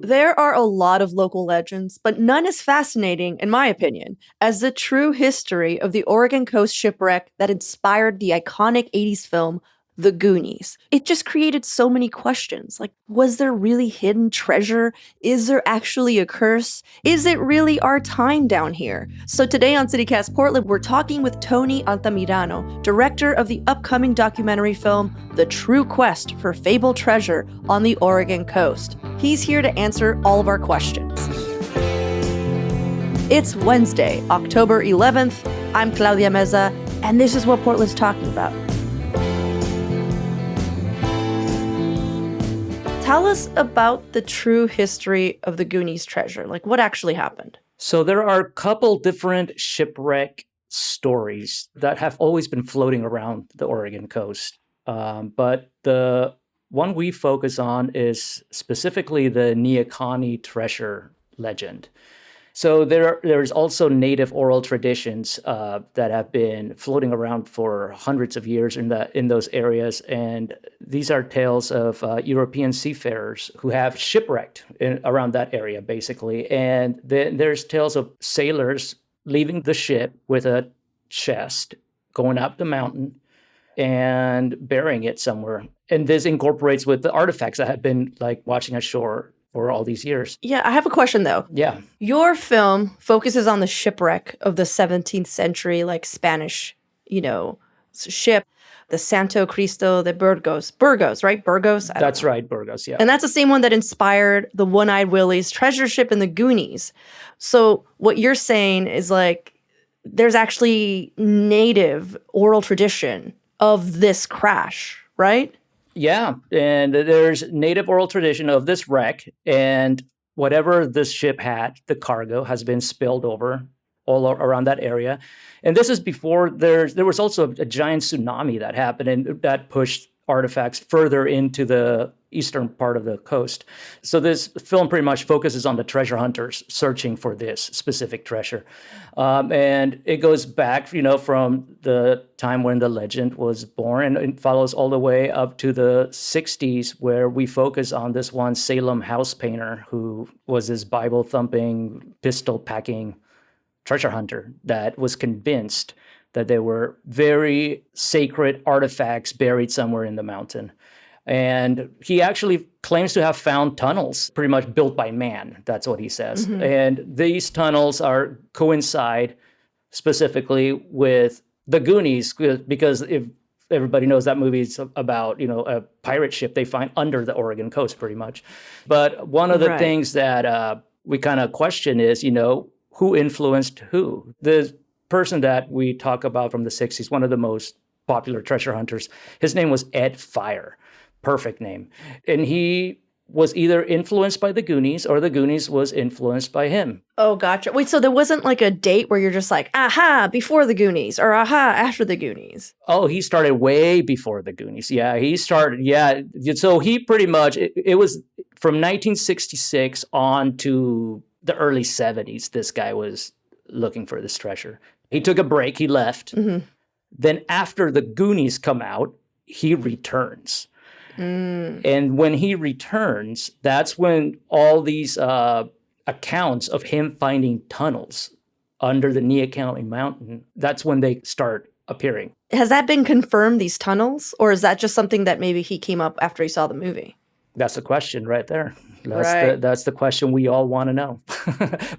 There are a lot of local legends, but none as fascinating, in my opinion, as the true history of the Oregon Coast shipwreck that inspired the iconic 80s film The Goonies. It just created so many questions. Like, was there really hidden treasure? Is there actually a curse? Is it really our time down here? So today on CityCast Portland, we're talking with Tony Altamirano, director of the upcoming documentary film The True Quest for Fabled Treasure on the Oregon Coast. He's here to answer all of our questions. It's Wednesday, October 11th. I'm Claudia Meza, and this is what Portland's talking about. Tell us about the true history of the Goonies treasure. Like, what actually happened? So there are a couple different shipwreck stories that have always been floating around the Oregon coast. But the one we focus on is specifically the Neahkahnie treasure legend. So there's also native oral traditions that have been floating around for hundreds of years in those areas, and these are tales of European seafarers who have shipwrecked around that area, basically. And there's tales of sailors leaving the ship with a chest, going up the mountain, and burying it somewhere. And this incorporates with the artifacts that have been like washing ashore for all these years. Yeah, I have a question though. Yeah. Your film focuses on the shipwreck of the 17th century, like Spanish, ship, the Santo Cristo de Burgos. Burgos, right? Burgos? That's right, Burgos, yeah. And that's the same one that inspired the One-Eyed Willie's treasure ship in the Goonies. So what you're saying is like, there's actually native oral tradition of this crash, right? Yeah, and there's native oral tradition of this wreck, and whatever this ship had, the cargo has been spilled over all around that area. And this is before there was also a giant tsunami that happened, and that pushed artifacts further into the eastern part of the coast. So this film pretty much focuses on the treasure hunters searching for this specific treasure. And it goes back, from the time when the legend was born, and it follows all the way up to the 60s, where we focus on this one Salem house painter who was this Bible-thumping, pistol-packing treasure hunter that was convinced that there were very sacred artifacts buried somewhere in the mountain. And he actually claims to have found tunnels pretty much built by man. That's what he says. Mm-hmm. And these tunnels coincide specifically with the Goonies, because if everybody knows that movie is about, a pirate ship they find under the Oregon coast pretty much. But one of the things that we kind of question is, who influenced who? The person that we talk about from the 60s, one of the most popular treasure hunters, his name was Ed Fire. Perfect name. And he was either influenced by the Goonies or the Goonies was influenced by him. Oh, gotcha. Wait, so there wasn't like a date where you're just like, aha, before the Goonies or aha, after the Goonies? Oh, he started way before the Goonies. Yeah, he started. Yeah. So he pretty much, it was from 1966 on to the early 70s, this guy was looking for this treasure. He took a break. He left. Mm-hmm. Then after the Goonies come out, he returns. And when he returns, that's when all these accounts of him finding tunnels under the Neahkahnie Mountain, that's when they start appearing. Has that been confirmed, these tunnels? Or is that just something that maybe he came up after he saw the movie? That's the question right there. That's the question we all want to know.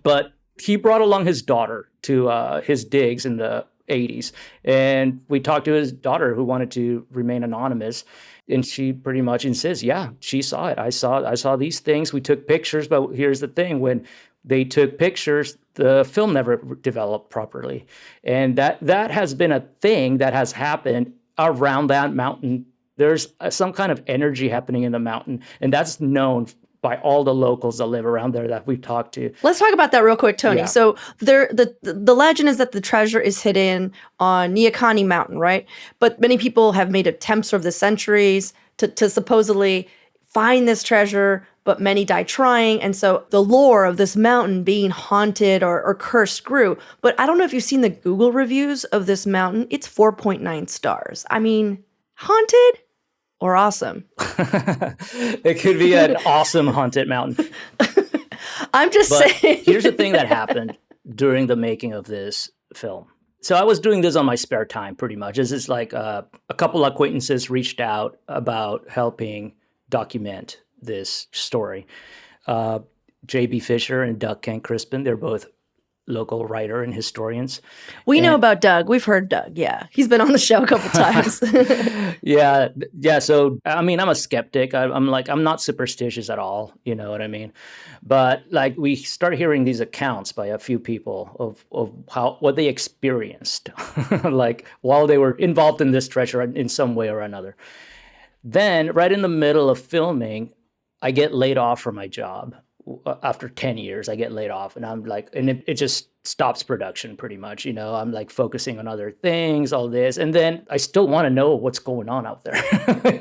But he brought along his daughter to his digs in the 80s. And we talked to his daughter, who wanted to remain anonymous. And she pretty much insists, yeah, she saw it. I saw these things. We took pictures, but here's the thing. When they took pictures, the film never developed properly. And that has been a thing that has happened around that mountain. There's some kind of energy happening in the mountain, and that's known by all the locals that live around there that we've talked to. Let's talk about that real quick, Tony. Yeah. So the legend is that the treasure is hidden on Neahkahnie Mountain, right? But many people have made attempts over the centuries to supposedly find this treasure, but many died trying. And so the lore of this mountain being haunted or cursed grew. But I don't know if you've seen the Google reviews of this mountain. It's 4.9 stars. I mean, haunted? Or awesome. It could be an awesome haunted mountain. I'm just But saying. here's the thing that happened during the making of this film. So I was doing this on my spare time, pretty much. This is like a couple acquaintances reached out about helping document this story. J.B. Fisher and Doug Kent Crispin, they're both local writer and historians. We know And about Doug. We've heard Doug. Yeah. He's been on the show a couple times. yeah. So I mean, I'm a skeptic. I'm not superstitious at all. You know what I mean? But like, we start hearing these accounts by a few people of what they experienced, like while they were involved in this treasure in some way or another. Then, right in the middle of filming, I get laid off from my job. After 10 years, I get laid off, and I'm like, and it just stops production pretty much. You know, I'm like focusing on other things, all this. And then I still want to know what's going on out there,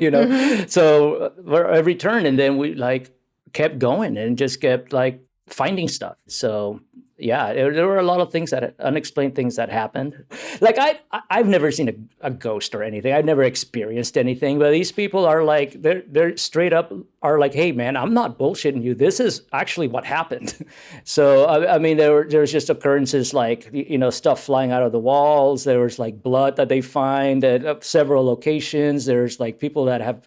you know? Mm-hmm. So I returned, and then we like kept going and just kept like finding stuff. So yeah, there were a lot of things unexplained things that happened. Like I've never seen a ghost or anything. I've never experienced anything, but these people are like, they're straight up are like, hey man, I'm not bullshitting you. This is actually what happened. So I mean, there's just occurrences like, you know, stuff flying out of the walls. There was like blood that they find at several locations. There's like people that have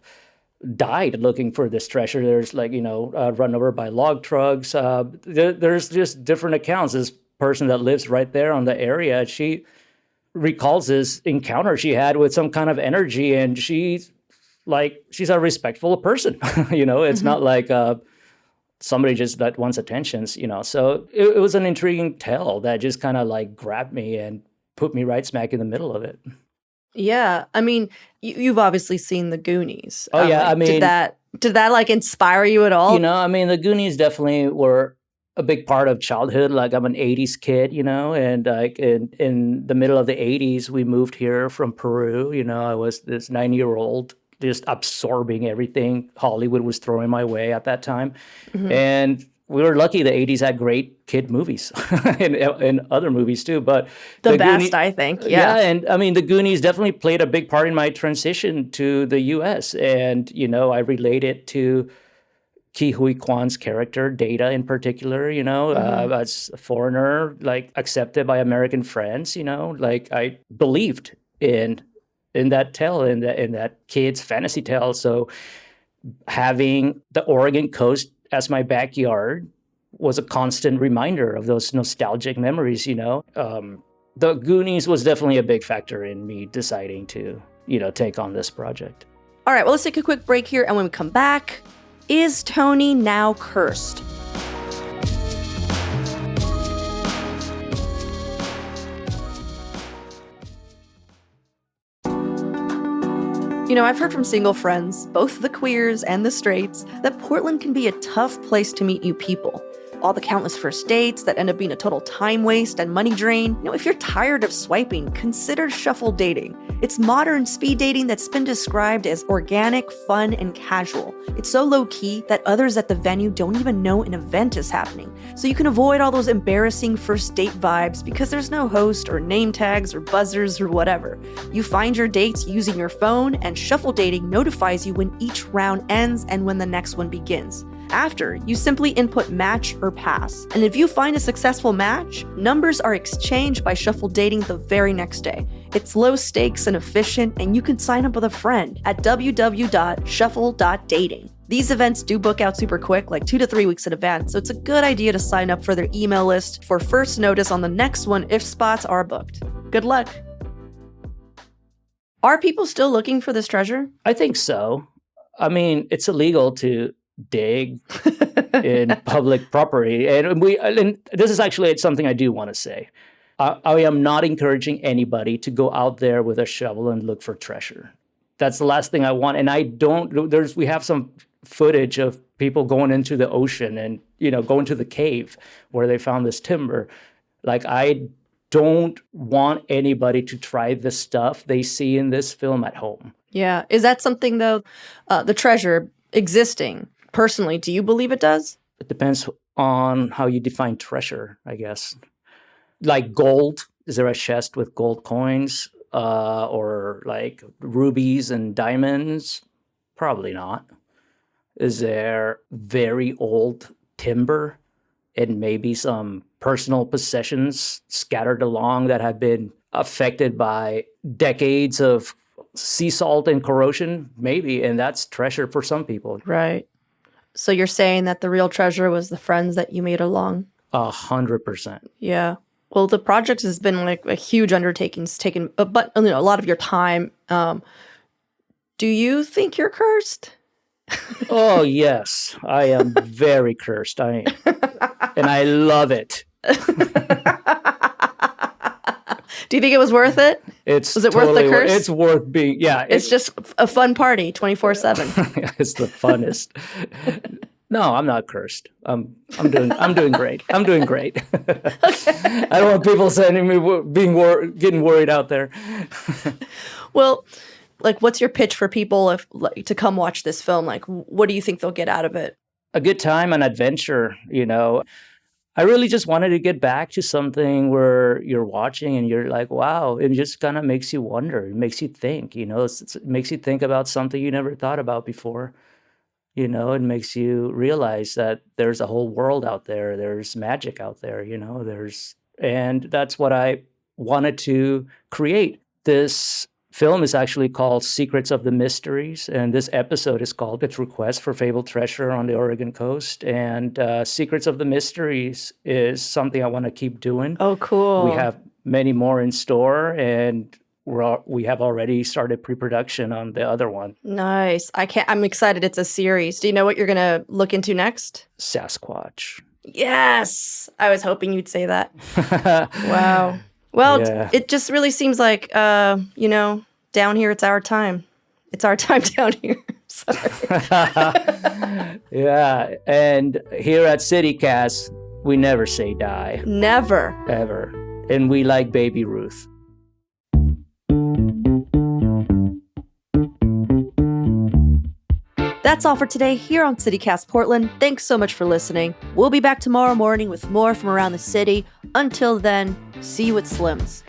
died looking for this treasure. There's like, you know, run over by log trucks. There's just different accounts. This person that lives right there on the area, she recalls this encounter she had with some kind of energy, and she's a respectful person. You know, it's not like somebody just that wants attentions, you know. So it was an intriguing tale that just kind of like grabbed me and put me right smack in the middle of it. Yeah, I mean, you've obviously seen the Goonies. Oh yeah, like, I mean, did that like inspire you at all? you know, I mean, the Goonies definitely were a big part of childhood. Like, I'm an 80s kid, you know, and like in the middle of the 80s, we moved here from Peru. You know, I was this 9-year-old just absorbing everything Hollywood was throwing my way at that time. And we were lucky the 80s had great kid movies and other movies too. But The Goonies, best, I think. yeah, Yeah. and I mean, the Goonies definitely played a big part in my transition to the US. And, you know, I relate it to Ki Hui Kwan's character, Data in particular, you know, as a foreigner, like accepted by American friends, you know, like I believed in that tale, in that kid's fantasy tale. So having the Oregon coast as my backyard was a constant reminder of those nostalgic memories, you know. The Goonies was definitely a big factor in me deciding to, you know, take on this project. All right, well, let's take a quick break here, and when we come back, is Tony now cursed? You know, I've heard from single friends, both the queers and the straights, that Portland can be a tough place to meet new people. All the countless first dates that end up being a total time waste and money drain. You know, if you're tired of swiping, consider shuffle dating. It's modern speed dating that's been described as organic, fun, and casual. It's so low-key that others at the venue don't even know an event is happening. So you can avoid all those embarrassing first date vibes because there's no host or name tags or buzzers or whatever. You find your dates using your phone, and shuffle dating notifies you when each round ends and when the next one begins. After, you simply input match or pass. And if you find a successful match, numbers are exchanged by shuffle dating the very next day. It's low stakes and efficient, and you can sign up with a friend at www.shuffle.dating. These events do book out super quick, like 2 to 3 weeks in advance, so it's a good idea to sign up for their email list for first notice on the next one if spots are booked. Good luck. Are people still looking for this treasure? I think so. I mean, it's illegal to dig in public property, and this is actually something I do want to say. I am not encouraging anybody to go out there with a shovel and look for treasure. That's the last thing I want. And we have some footage of people going into the ocean and, you know, going to the cave where they found this timber. Like, I don't want anybody to try the stuff they see in this film at home. Yeah. Is that something, though, the treasure existing, personally, do you believe it does? It depends on how you define treasure, I guess. Like gold, is there a chest with gold coins? Or like rubies and diamonds? Probably not. Is there very old timber? and maybe some personal possessions scattered along that have been affected by decades of sea salt and corrosion, maybe, and that's treasure for some people. Right. So you're saying that the real treasure was the friends that you made along? 100%. Yeah. Well, the project has been like a huge undertaking. It's taken, but you know, a lot of your time. Do you think you're cursed? Oh, yes. I am very cursed. And I love it. Do you think it was worth it? Was it totally worth the curse? It's worth being, yeah. It's just a fun party 24/7. It's the funnest. No, I'm not cursed. I'm doing great. I'm doing great. I don't want people sending me getting worried out there. Well, like, what's your pitch for people to come watch this film? Like, what do you think they'll get out of it? A good time, an adventure, you know. I really just wanted to get back to something where you're watching and you're like, wow, it just kind of makes you wonder. It makes you think, you know, it makes you think about something you never thought about before. You know, it makes you realize that there's a whole world out there. There's magic out there, you know, and that's what I wanted to create. This film is actually called Secrets of the Mysteries, and this episode is called Its Request for Fabled Treasure on the Oregon Coast. And Secrets of the Mysteries is something I want to keep doing. Oh, cool. We have many more in store, and we have already started pre-production on the other one. Nice. I'm excited. It's a series. Do you know what you're going to look into next? Sasquatch. Yes. I was hoping you'd say that. Wow. Well, Yeah. It just really seems like, you know, down here, it's our time. It's our time down here. Sorry. Yeah. And here at CityCast, we never say die. Never. Ever. And we like Baby Ruth. That's all for today here on CityCast Portland. Thanks so much for listening. We'll be back tomorrow morning with more from around the city. Until then, see you at Slim's.